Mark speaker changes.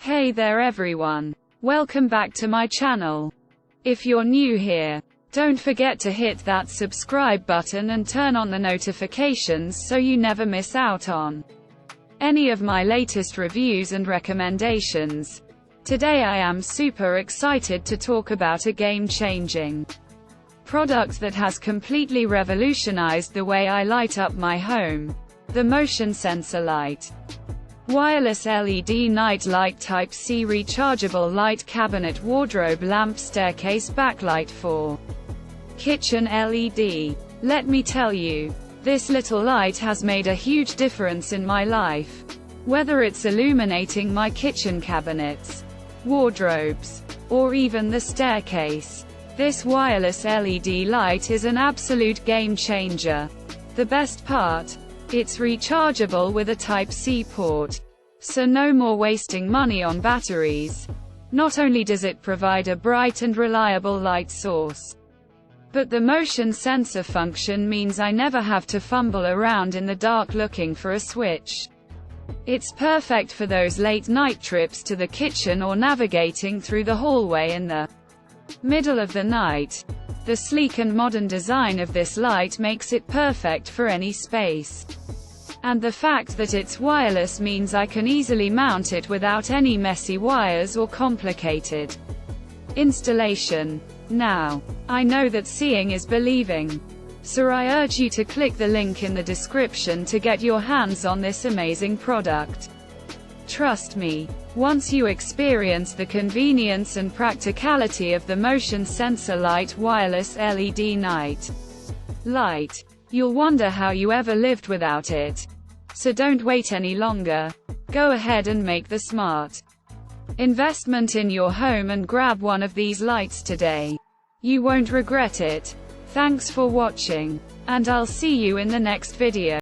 Speaker 1: Hey there everyone. Welcome back to my channel. If you're new here, don't forget to hit that subscribe button and turn on the notifications so you never miss out on any of my latest reviews and recommendations. Today I am super excited to talk about a game-changing product that has completely revolutionized the way I light up my home: the motion sensor light. Wireless LED night light Type-C rechargeable light cabinet wardrobe lamp staircase backlight for kitchen LED. Let me tell you, this little light has made a huge difference in my life. Whether it's illuminating my kitchen cabinets, wardrobes, or even the staircase, this wireless LED light is an absolute game changer. The best part? It's rechargeable with a Type-C port, so no more wasting money on batteries. Not only does it provide a bright and reliable light source, but the motion sensor function means I never have to fumble around in the dark looking for a switch. It's perfect for those late-night trips to the kitchen or navigating through the hallway in the middle of the night. The sleek and modern design of this light makes it perfect for any space. And the fact that it's wireless means I can easily mount it without any messy wires or complicated installation. Now, I know that seeing is believing, so I urge you to click the link in the description to get your hands on this amazing product. Trust me, once you experience the convenience and practicality of the motion sensor light wireless LED night light, you'll wonder how you ever lived without it. So don't wait any longer. Go ahead and make the smart investment in your home and grab one of these lights today. You won't regret it. Thanks for watching, and I'll see you in the next video.